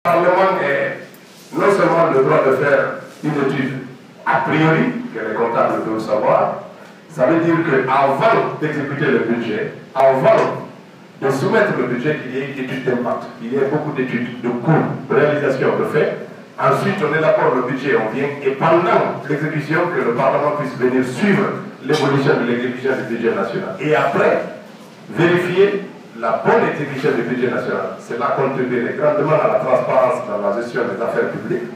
Parlement est non seulement le droit de faire une étude a priori, que les comptables doivent savoir, ça veut dire qu'avant d'exécuter le budget, avant de soumettre le budget, qu'il y ait une étude d'impact, il y a beaucoup d'études de coûts, de réalisation, de faits. Ensuite, on élabore le budget, on vient, et pendant l'exécution, que le Parlement puisse venir suivre l'évolution de l'exécution du budget national. Et après, vérifier la bonne exécution du budget national. Cela contribuerait grandement à la transparence dans la gestion des affaires publiques.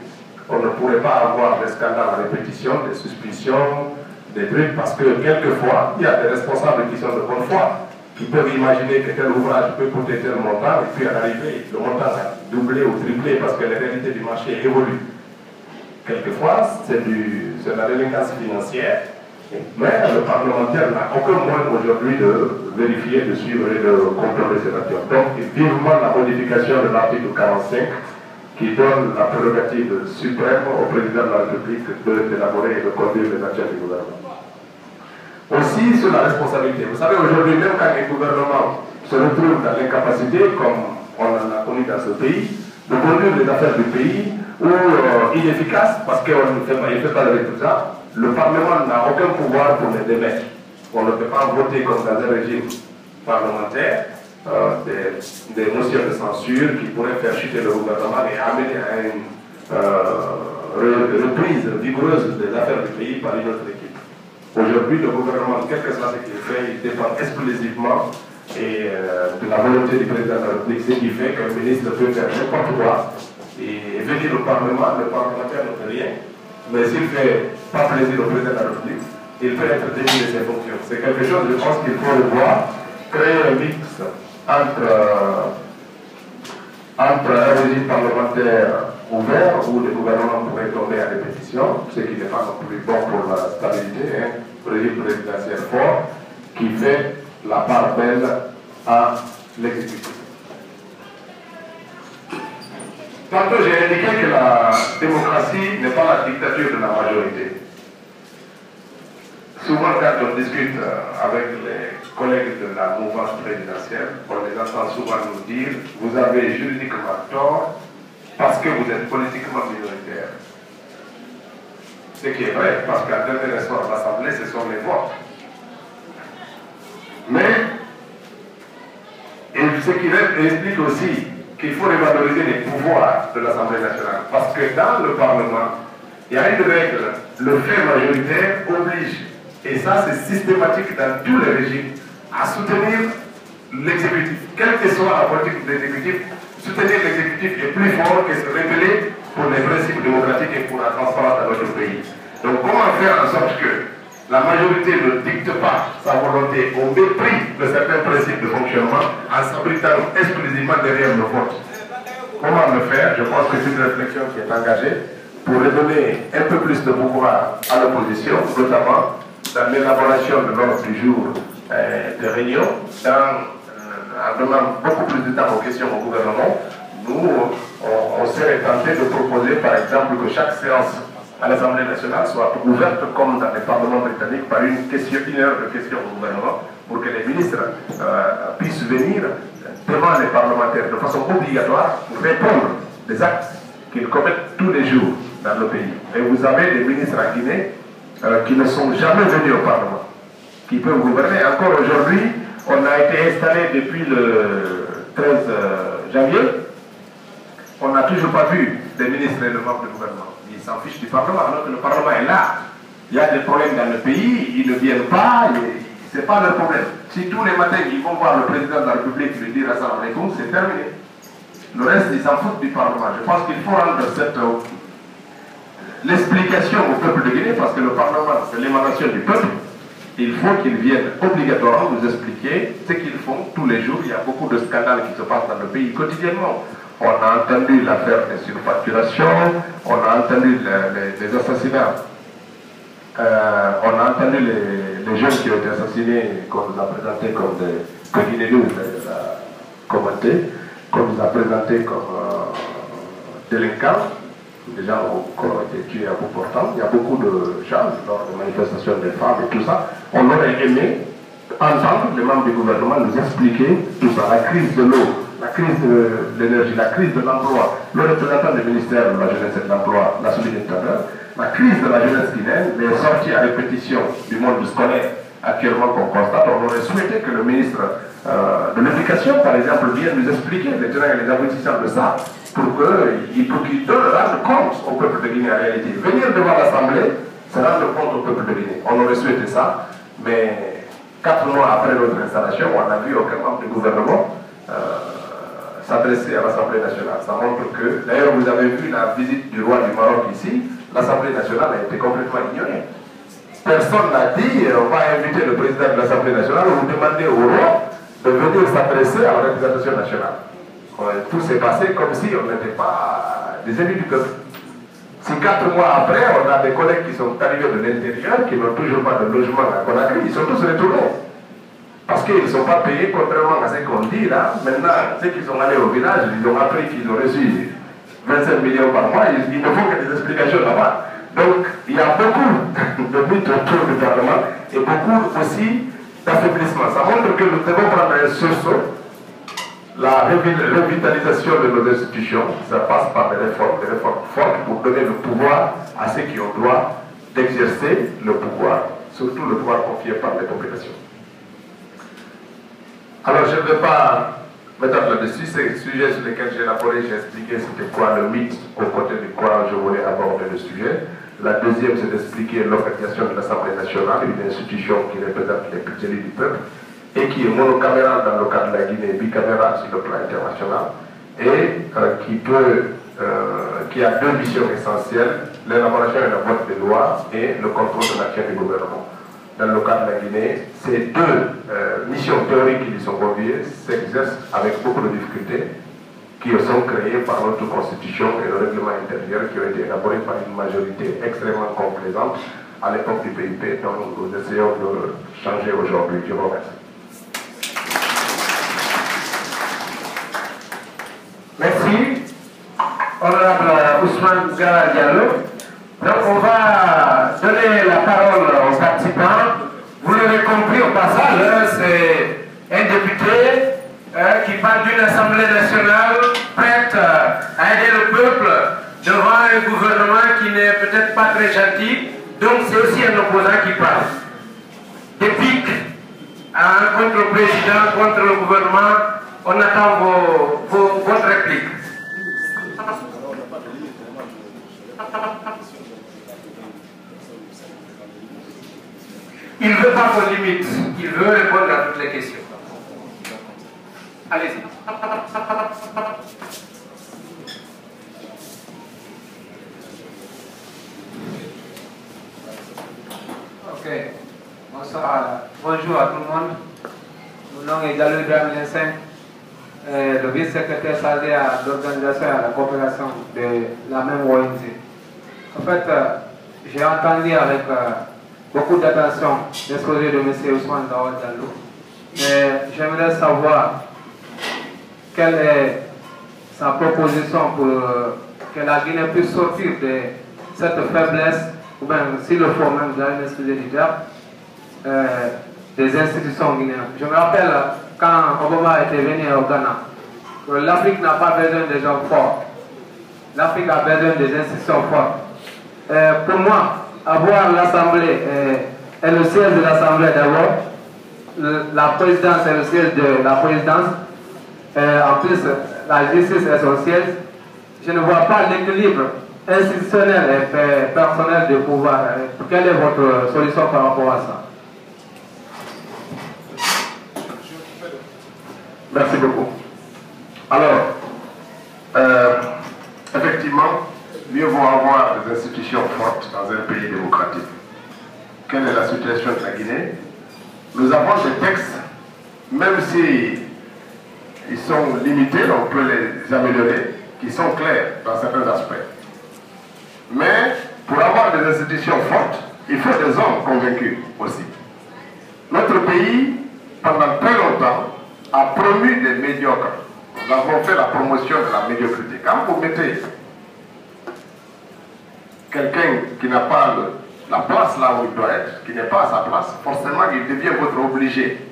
On ne pourrait pas avoir des scandales à répétition, des suspicions, des trucs, parce que quelquefois, il y a des responsables qui sont de bonne foi, qui peuvent imaginer que tel ouvrage peut coûter tel montant, et puis à l'arrivée, le montant a doublé ou triplé parce que les réalités du marché évoluent. Quelquefois, c'est la délinquance financière, mais le parlementaire n'a aucun moyen aujourd'hui de vérifier, de suivre et de contrôler cette action. Donc, vivement la modification de l'article 45 qui donne la prérogative suprême au président de la République d'élaborer et de conduire les actions du gouvernement. Aussi sur la responsabilité. Vous savez, aujourd'hui, même quand un gouvernement se retrouve dans l'incapacité, comme on en a connu dans ce pays, de conduire les affaires du pays, ou inefficace, parce qu'il ne fait pas le résultat, le Parlement n'a aucun pouvoir pour les démettre. On ne peut pas voter comme dans un régime parlementaire des motions de censure qui pourraient faire chuter le gouvernement et amener à une reprise vigoureuse des affaires du pays par une autre équipe. Aujourd'hui, le gouvernement, quel que soit ce qu'il fait, il dépend exclusivement de la volonté du président de la République, ce qui fait qu'un ministre peut faire n'importe quoi et venir au Parlement, le parlementaire ne fait rien, mais s'il ne fait pas plaisir au président de la République, il peut être démis de ses fonctions. C'est quelque chose, je pense qu'il faut le voir, créer un mix entre un régime parlementaire ouvert où le gouvernement pourrait tomber à répétition, ce qui n'est pas non plus bon pour la stabilité, un régime présidentiel fort qui fait la part belle à l'exécutif. Tantôt j'ai indiqué que la démocratie n'est pas la dictature de la majorité. Souvent quand on discute avec les collègues de la mouvance présidentielle, on les entend souvent nous dire « vous avez juridiquement tort parce que vous êtes politiquement minoritaire ». Ce qui est vrai, parce qu'à dernier ressort de l'Assemblée, ce sont les votes. Mais, ce qui explique aussi qu'il faut revaloriser les pouvoirs de l'Assemblée nationale. Parce que dans le Parlement, il y a une règle, le fait majoritaire oblige, et ça c'est systématique dans tous les régimes, à soutenir l'exécutif. Quelle que soit la politique de l'exécutif, soutenir l'exécutif est plus fort que se rebeller pour les principes démocratiques et pour la transparence dans notre pays. Donc comment faire en sorte que la majorité ne dicte pas sa volonté au mépris de certains principes de fonctionnement en s'abritant exclusivement derrière le vote? Comment le faire? Je pense que c'est une réflexion qui est engagée pour redonner un peu plus de pouvoir à l'opposition, notamment dans l'élaboration de l'ordre du jour de réunion, en donnant beaucoup plus de temps aux questions au gouvernement. Nous, on serait tenté de proposer par exemple que chaque séance à l'Assemblée nationale soit ouverte comme dans les parlements britanniques par une heure de questions au gouvernement pour que les ministres puissent venir devant les parlementaires de façon obligatoire pour répondre des actes qu'ils commettent tous les jours dans le pays. Et vous avez des ministres en Guinée qui ne sont jamais venus au Parlement, qui peuvent gouverner. Encore aujourd'hui, on a été installé depuis le 13 janvier, on n'a toujours pas vu des ministres et de membres du gouvernement. Ils s'en fichent du Parlement, alors que le Parlement est là. Il y a des problèmes dans le pays, ils ne viennent pas, ce n'est pas leur problème. Si tous les matins ils vont voir le président de la République lui dire assalamu alaikum, c'est terminé. Le reste, ils s'en foutent du Parlement. Je pense qu'il faut rendre l'explication au peuple de Guinée, parce que le Parlement, c'est l'émanation du peuple. Il faut qu'ils viennent obligatoirement nous expliquer ce qu'ils font tous les jours. Il y a beaucoup de scandales qui se passent dans le pays quotidiennement. On a entendu l'affaire des surfacturations, on a entendu les assassinats, on a entendu les jeunes qui ont été assassinés, qu'on nous a présentés comme des Guinée News l'a commenté, qu'on nous a présentés comme délinquants. Des gens ont été tués à bout portant. Il y a beaucoup de gens lors des manifestations des femmes et tout ça. On aurait aimé entendre les membres du gouvernement nous expliquer tout ça, la crise de l'eau, la crise de l'énergie, la crise de l'emploi. Le représentant du ministère de la Jeunesse et de l'Emploi l'a souligné tout à l'heure. La crise de la jeunesse guinéenne, les sorties à répétition du monde scolaire actuellement qu'on constate, on aurait souhaité que le ministre de l'Éducation, par exemple, vienne nous expliquer les tenants et les aboutissants de ça, pour qu'il rende compte au peuple de Guinée en réalité. Venir devant l'Assemblée, c'est rendre compte au peuple de Guinée. On aurait souhaité ça, mais 4 mois après notre installation, on n'a vu aucun membre du gouvernement s'adresser à l'Assemblée nationale. Ça montre que, d'ailleurs, vous avez vu la visite du roi du Maroc ici, l'Assemblée nationale a été complètement ignorée. Personne n'a dit, on va inviter le président de l'Assemblée nationale ou demander au roi de venir s'adresser à la représentation nationale. Tout s'est passé comme si on n'était pas des élus du peuple. Si 4 mois après, on a des collègues qui sont arrivés de l'intérieur, qui n'ont toujours pas de logement à Conakry, ils sont tous retournés. Parce qu'ils ne sont pas payés, contrairement à ce qu'on dit là. Maintenant, ceux qui sont allés au village, ils ont appris qu'ils ont reçu 25 millions par mois, ils ne font que des explications là-bas. Donc, il y a beaucoup de mythes autour du Parlement et beaucoup aussi d'affaiblissement. Ça montre que nous devons prendre un sursaut. La revitalisation de nos institutions, ça passe par des réformes fortes pour donner le pouvoir à ceux qui ont droit d'exercer le pouvoir, surtout le pouvoir confié par les populations. Alors, je ne vais pas m'étendre là-dessus, c'est le sujet sur lequel j'ai élaboré, j'ai expliqué c'était quoi le mythe, au côté du quoi je voulais aborder le sujet. La deuxième, c'est d'expliquer l'organisation de l'Assemblée nationale, une institution qui représente les élus du peuple, et qui est monocamérale dans le cas de la Guinée, bicamérale sur le plan international, et qui a 2 missions essentielles, l'élaboration et le vote des lois et le contrôle de l'action du gouvernement. Dans le cas de la Guinée, ces 2 missions théoriques qui lui sont confiées s'exercent avec beaucoup de difficultés, qui sont créées par notre constitution et le règlement intérieur qui ont été élaborés par une majorité extrêmement complaisante à l'époque du PIP, dont nous essayons de changer aujourd'hui. Je vous remercie. Merci, honorable Ousmane Gara Diallo. Donc on va donner la parole aux participants. Vous l'avez compris au passage, c'est un député qui parle d'une Assemblée nationale prête à aider le peuple devant un gouvernement qui n'est peut-être pas très gentil. Donc c'est aussi un opposant qui parle. Des piques contre le président, contre le gouvernement. On attend votre réplique. Il ne veut pas qu'on limite, il veut répondre à toutes les questions. Allez-y. Ok. Bonsoir. Bonjour à tout le monde. Mon nom est Gallo Ibrahim Lensen, le vice-secrétaire chargé à l'organisation et à la coopération de la même ONG. En fait, j'ai entendu avec beaucoup d'attention l'exposé de M. Ousmane Daouda Diallo. Mais j'aimerais savoir quelle est sa proposition pour que la Guinée puisse sortir de cette faiblesse, ou bien s'il le faut même, vous allez m'excuser du terme, des institutions guinéennes. Je me rappelle quand Obama était venu au Ghana, l'Afrique n'a pas besoin de gens forts. L'Afrique a besoin des institutions fortes. Pour moi, avoir l'Assemblée et le siège de l'Assemblée d'abord, la présidence et le siège de la présidence, en plus la justice est son siège, je ne vois pas l'équilibre institutionnel et personnel de pouvoir. Quelle est votre solution par rapport à ça? Merci beaucoup. Alors, effectivement, mieux vaut avoir des institutions fortes dans un pays démocratique. Quelle est la situation de la Guinée? Nous avons des textes, même si ils sont limités, on peut les améliorer, qui sont clairs dans certains aspects. Mais pour avoir des institutions fortes, il faut des hommes convaincus aussi. Notre pays, pendant très longtemps, a promu des médiocres. Nous avons fait la promotion de la médiocrité. Quand vous mettez quelqu'un qui n'a pas la place là où il doit être, qui n'est pas à sa place, forcément il devient votre obligé.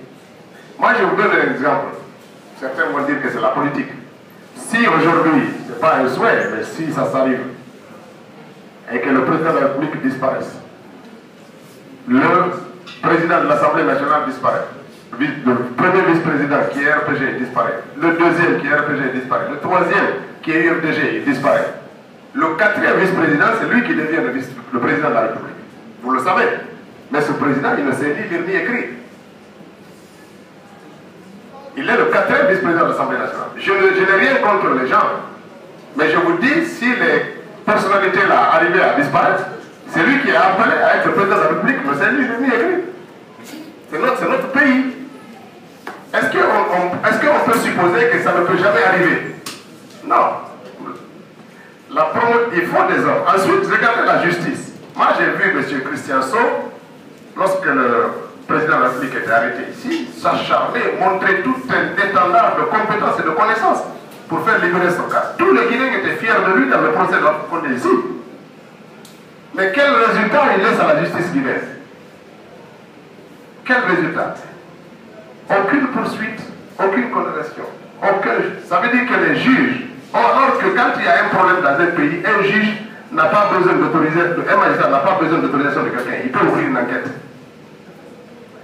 Moi je vous donne un exemple. Certains vont dire que c'est la politique. Si aujourd'hui, ce n'est pas un souhait, mais si ça s'arrive, et que le président de la République disparaisse, le président de l'Assemblée nationale disparaît, le premier vice-président qui est RPG disparaît, le deuxième qui est RPG disparaît, le troisième qui est UFDG disparaît. Le quatrième vice-président, c'est lui qui devient le président de la République. Vous le savez. Mais ce président, il ne sait ni lire ni écrire. Il est le quatrième vice-président de l'Assemblée nationale. Je n'ai rien contre les gens. Mais je vous dis, si les personnalités là arrivaient à disparaître, c'est lui qui est appelé à être président de la République, ne sait ni lire ni écrire. C'est notre pays. Est-ce qu'on peut supposer que ça ne peut jamais arriver? Non. Il faut des hommes. Ensuite, regardez la justice. Moi, j'ai vu M. Christian Sceaux, lorsque le président de la République était arrêté ici, s'acharner, montrer tout un étendard de compétences et de connaissances pour faire libérer son cas. Tous les Guinéens étaient fiers de lui dans le procès de l'autre côté ici. Mais quel résultat il laisse à la justice guinéenne? Quel résultat? Aucune poursuite, aucune condamnation. Ça veut dire que les juges, alors que quand il y a un problème dans un pays, un juge n'a pas besoin d'autorisation, un magistrat n'a pas besoin d'autorisation de quelqu'un, il peut ouvrir une enquête.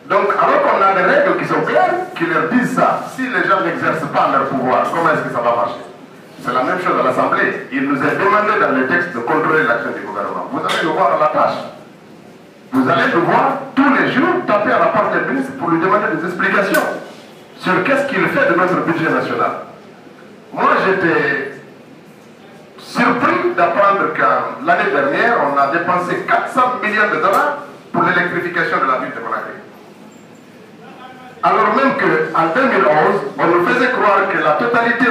Donc, alors qu'on a des règles qui sont claires, qui leur disent ça, si les gens n'exercent pas leur pouvoir, comment est-ce que ça va marcher? C'est la même chose à l'Assemblée. Il nous est demandé dans les textes de contrôler l'action du gouvernement. Vous allez le voir à la tâche. Vous allez le voir tous les jours taper à la porte du ministre pour lui demander des explications sur qu'est-ce qu'il fait de notre budget national. Moi, j'étais surpris d'apprendre qu'en l'année dernière, on a dépensé 400 millions de dollars pour l'électrification de la ville de Conakry. Alors même qu'en 2011, on nous faisait croire que la totalité